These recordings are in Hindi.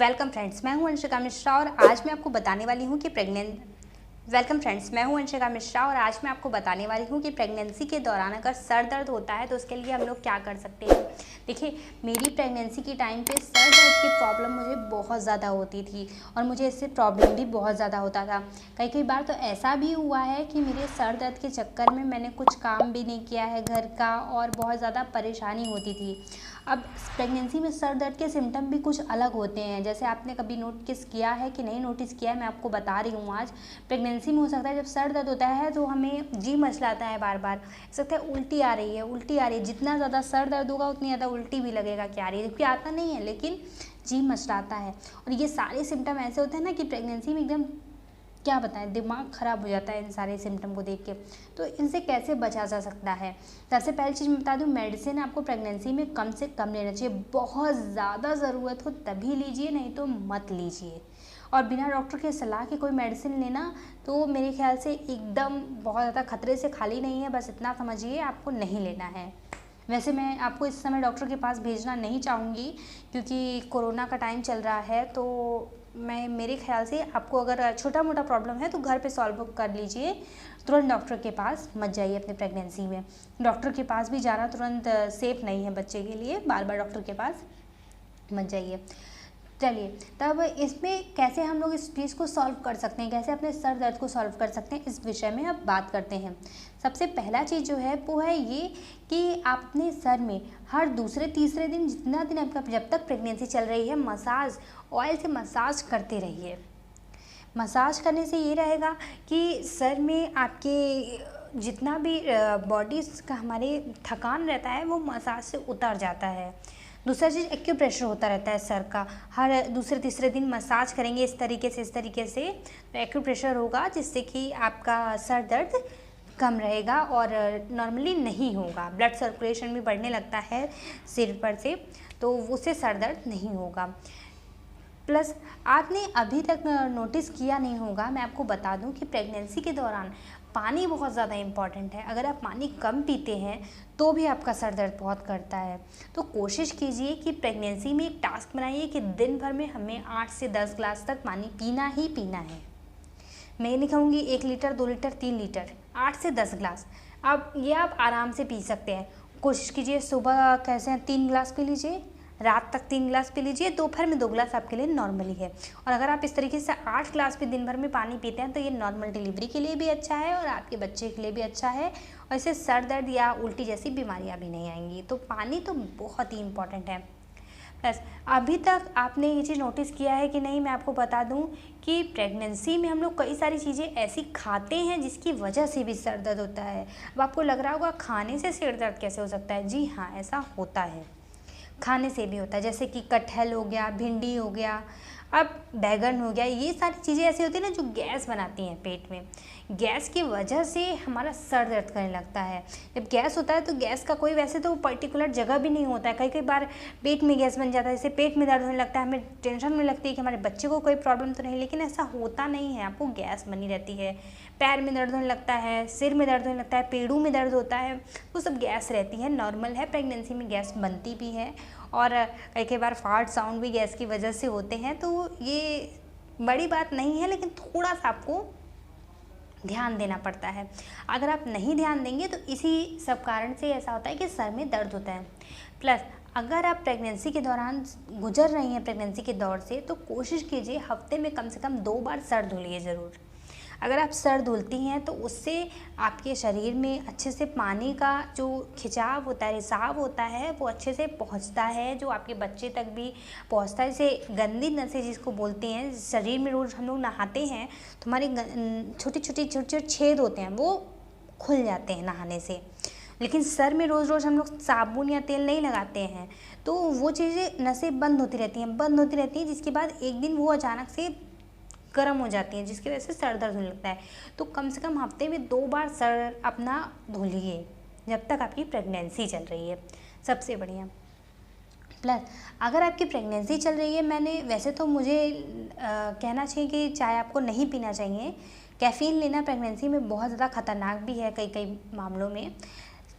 वेलकम फ्रेंड्स, मैं हूं अंशिका मिश्रा और आज मैं आपको बताने वाली हूं कि प्रेगनेंसी के दौरान अगर सर दर्द होता है तो उसके लिए हम लोग क्या कर सकते हैं। देखिए, मेरी प्रेगनेंसी के टाइम पे सर दर्द की प्रॉब्लम मुझे बहुत ज़्यादा होती थी और मुझे इससे प्रॉब्लम भी बहुत ज़्यादा होता था। कई कई बार तो ऐसा भी हुआ है कि मेरे सर दर्द के चक्कर में मैंने कुछ काम भी नहीं किया है घर का और बहुत ज़्यादा परेशानी होती थी। अब प्रेगनेंसी में सर दर्द के सिम्टम भी कुछ अलग होते हैं, जैसे आपने कभी नोटिस किया है कि नहीं नोटिस किया है, मैं आपको बता रही हूँ आज। प्रेगनेंसी में हो सकता है जब सर दर्द होता है तो हमें जी मचलाता है, बार बार हो सकता है उल्टी आ रही है। जितना ज़्यादा सर दर्द होगा उतनी ज़्यादा उल्टी भी लगेगा कि आ रही है, जबकि आता नहीं है लेकिन जी मचलाता है। और ये सारे सिम्टम ऐसे होते हैं ना कि प्रेगनेंसी में एकदम क्या बताएं, दिमाग ख़राब हो जाता है इन सारे सिम्टम को देख के। तो इनसे कैसे बचा जा सकता है? सबसे पहली चीज़ मैं बता दूं, मेडिसिन आपको प्रेगनेंसी में कम से कम लेना चाहिए। बहुत ज़्यादा ज़रूरत हो तभी लीजिए, नहीं तो मत लीजिए। और बिना डॉक्टर की सलाह के कोई मेडिसिन लेना तो मेरे ख्याल से एकदम बहुत ज़्यादा खतरे से खाली नहीं है। बस इतना समझिए, आपको नहीं लेना है। वैसे मैं आपको इस समय डॉक्टर के पास भेजना नहीं चाहूँगी क्योंकि कोरोना का टाइम चल रहा है। तो मैं मेरे ख्याल से आपको अगर छोटा मोटा प्रॉब्लम है तो घर पे सॉल्व कर लीजिए, तुरंत डॉक्टर के पास मत जाइए अपने प्रेगनेंसी में। डॉक्टर के पास भी जाना तुरंत सेफ़ नहीं है बच्चे के लिए, बार बार डॉक्टर के पास मत जाइए। चलिए, तब इसमें कैसे हम लोग इस चीज़ को सॉल्व कर सकते हैं, कैसे अपने सर दर्द को सॉल्व कर सकते हैं, इस विषय में अब बात करते हैं। सबसे पहला चीज़ जो है वो है ये कि आप अपने सर में हर दूसरे तीसरे दिन, जितना दिन आपका जब तक प्रेगनेंसी चल रही है, ऑयल से मसाज करते रहिए। मसाज करने से ये रहेगा कि सर में आपके जितना भी बॉडी का हमारे थकान रहता है वो मसाज से उतर जाता है। दूसरा चीज़, एक्यूप्रेशर होता रहता है सर का, हर दूसरे तीसरे दिन मसाज करेंगे इस तरीके से तो एक्यूप्रेशर होगा, जिससे कि आपका सर दर्द कम रहेगा और नॉर्मली नहीं होगा। ब्लड सर्कुलेशन भी बढ़ने लगता है सिर पर से, तो उससे सर दर्द नहीं होगा। प्लस आपने अभी तक नोटिस किया नहीं होगा, मैं आपको बता दूं कि प्रेगनेंसी के दौरान पानी बहुत ज़्यादा इम्पॉर्टेंट है। अगर आप पानी कम पीते हैं तो भी आपका सर दर्द बहुत करता है। तो कोशिश कीजिए कि प्रेगनेंसी में एक टास्क बनाइए कि दिन भर में हमें 8 से 10 ग्लास तक पानी पीना ही पीना है। मैं नहीं कहूँगी 1 लीटर 2 लीटर 3 लीटर, 8 से 10 ग्लास। अब ये आप आराम से पी सकते हैं। कोशिश कीजिए सुबह कैसे 3 ग्लास पी लीजिए, रात तक 3 ग्लास पी लीजिए, दोपहर में 2 ग्लास आपके लिए नॉर्मली है। और अगर आप इस तरीके से 8 ग्लास भी दिन भर में पानी पीते हैं तो ये नॉर्मल डिलीवरी के लिए भी अच्छा है और आपके बच्चे के लिए भी अच्छा है, और इससे सर दर्द या उल्टी जैसी बीमारियां भी नहीं आएंगी। तो पानी तो बहुत ही इम्पॉर्टेंट है। प्लस अभी तक आपने ये चीज़ नोटिस किया है कि नहीं, मैं आपको बता दूं कि प्रेगनेंसी में हम लोग कई सारी चीज़ें ऐसी खाते हैं जिसकी वजह से भी सर दर्द होता है। अब आपको लग रहा होगा खाने से सिर दर्द कैसे हो सकता है। जी हाँ, ऐसा होता है, खाने से भी होता है। जैसे कि कटहल हो गया, भिंडी हो गया, अब बैगन हो गया, ये सारी चीज़ें ऐसी होती हैं ना जो गैस बनाती हैं पेट में। गैस की वजह से हमारा सर दर्द करने लगता है। जब गैस होता है तो गैस का कोई वैसे तो पर्टिकुलर जगह भी नहीं होता है। कई कई बार पेट में गैस बन जाता है, जैसे पेट में दर्द होने लगता है, हमें टेंशन में लगती है कि हमारे बच्चे को कोई प्रॉब्लम तो नहीं, लेकिन ऐसा होता नहीं है, आपको गैस बनी रहती है। पैर में दर्द होने लगता है, सिर में दर्द होने लगता है, पेड़ों में दर्द होता है, वो सब गैस रहती है, नॉर्मल है। प्रेगनेंसी में गैस बनती भी है और कई कई बार फाड़ साउंड भी गैस की वजह से होते हैं। तो ये बड़ी बात नहीं है, लेकिन थोड़ा सा आपको ध्यान देना पड़ता है। अगर आप नहीं ध्यान देंगे तो इसी सब कारण से ऐसा होता है कि सर में दर्द होता है। प्लस अगर आप प्रेगनेंसी के दौरान गुजर रही हैं प्रेगनेंसी के दौर से, तो कोशिश कीजिए हफ्ते में कम से कम 2 बार सर धुलिए ज़रूर। अगर आप सर धुलती हैं तो उससे आपके शरीर में अच्छे से पानी का जो खिंचाव होता है, रिसाव होता है, वो अच्छे से पहुंचता है, जो आपके बच्चे तक भी पहुंचता है। जैसे गंदी नसें जिसको बोलते हैं, शरीर में रोज़ हम लोग नहाते हैं तो हमारे छोटे छोटे छेद होते हैं, वो खुल जाते हैं नहाने से। लेकिन सर में रोज़ रोज़ हम लोग साबुन या तेल नहीं लगाते हैं, तो वो चीज़ें नसें बंद होती रहती हैं, जिसके बाद एक दिन वो अचानक से गर्म हो जाती हैं, जिसकी वजह से सर दर्द होने लगता है। तो कम से कम हफ्ते में 2 बार सर अपना धुलिए जब तक आपकी प्रेगनेंसी चल रही है, सबसे बढ़िया। प्लस अगर आपकी प्रेगनेंसी चल रही है, मैंने वैसे तो मुझे कहना चाहिए कि चाय आपको नहीं पीना चाहिए। कैफ़ीन लेना प्रेगनेंसी में बहुत ज़्यादा खतरनाक भी है कई कई मामलों में।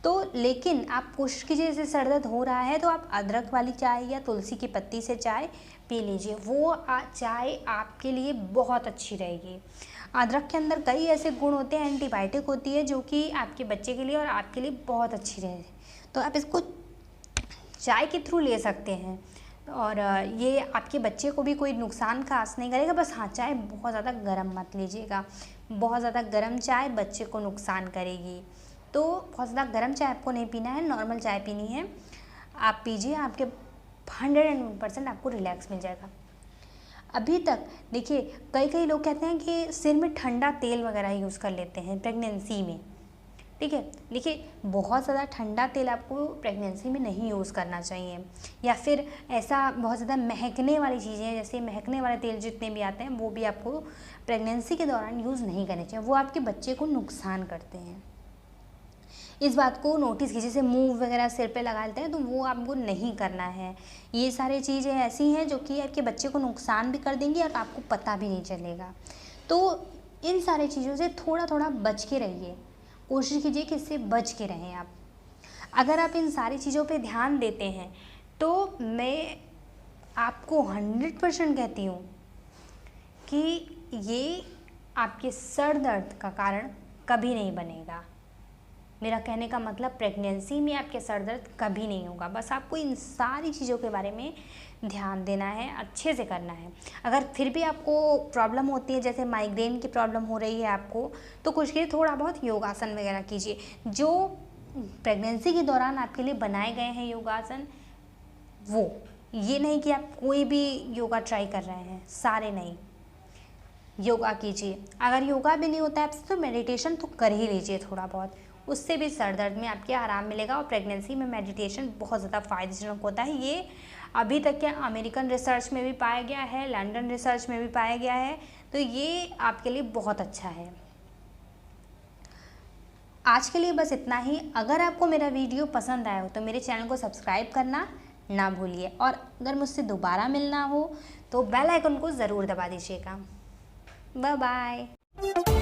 तो लेकिन आप कोशिश कीजिए, जैसे सर दर्द हो रहा है तो आप अदरक वाली चाय या तुलसी की पत्ती से चाय पी लीजिए, वो चाय आपके लिए बहुत अच्छी रहेगी। अदरक के अंदर कई ऐसे गुण होते हैं, एंटीबायोटिक होती है, जो कि आपके बच्चे के लिए और आपके लिए बहुत अच्छी रहे, तो आप इसको चाय के थ्रू ले सकते हैं। और ये आपके बच्चे को भी कोई नुकसान खास नहीं करेगा। बस हाँ, चाय बहुत ज़्यादा गर्म मत लीजिएगा, बहुत ज़्यादा गर्म चाय बच्चे को नुकसान करेगी। तो बहुत ज़्यादा गर्म चाय आपको नहीं पीना है, नॉर्मल चाय पीनी है। आप पीजिए, आपके 101% आपको रिलैक्स मिल जाएगा। अभी तक देखिए, कई लोग कहते हैं कि सिर में ठंडा तेल वगैरह यूज़ कर लेते हैं प्रेगनेंसी में, ठीक है। देखिए, बहुत ज़्यादा ठंडा तेल आपको प्रेगनेंसी में नहीं यूज़ करना चाहिए, या फिर ऐसा बहुत ज़्यादा महकने वाली चीज़ें, जैसे महकने वाले तेल जितने भी आते हैं, वो भी आपको प्रेगनेंसी के दौरान यूज़ नहीं करने चाहिए, वो आपके बच्चे को नुकसान करते हैं। इस बात को नोटिस कीजिए। जैसे मूव वगैरह सिर पे लगा लेते हैं, तो वो आपको नहीं करना है। ये सारी चीज़ें ऐसी हैं जो कि आपके बच्चे को नुकसान भी कर देंगी और आपको पता भी नहीं चलेगा। तो इन सारी चीज़ों से थोड़ा थोड़ा बच के रहिए, कोशिश कीजिए कि इससे बच के रहें आप। अगर आप इन सारी चीज़ों पे ध्यान देते हैं तो मैं आपको 100% कहती हूँ कि ये आपके सर दर्द का कारण कभी नहीं बनेगा। मेरा कहने का मतलब, प्रेगनेंसी में आपके सर दर्द कभी नहीं होगा। बस आपको इन सारी चीज़ों के बारे में ध्यान देना है, अच्छे से करना है। अगर फिर भी आपको प्रॉब्लम होती है, जैसे माइग्रेन की प्रॉब्लम हो रही है आपको, तो कुछ के थोड़ा बहुत योगासन वगैरह कीजिए, जो प्रेगनेंसी के दौरान आपके लिए बनाए गए हैं योगासन। वो ये नहीं कि आप कोई भी योगा ट्राई कर रहे हैं, सारे नहीं। योगा कीजिए। अगर योगा भी नहीं होता है आपसे तो मेडिटेशन तो कर ही लीजिए थोड़ा बहुत, उससे भी सर दर्द में आपके आराम मिलेगा। और प्रेगनेंसी में मेडिटेशन बहुत ज़्यादा फ़ायदेजनक होता है। ये अभी तक के अमेरिकन रिसर्च में भी पाया गया है, लंदन रिसर्च में भी पाया गया है, तो ये आपके लिए बहुत अच्छा है। आज के लिए बस इतना ही। अगर आपको मेरा वीडियो पसंद आया हो तो मेरे चैनल को सब्सक्राइब करना ना भूलिए, और अगर मुझसे दोबारा मिलना हो तो बेल आइकन को ज़रूर दबा दीजिएगा। Bye bye.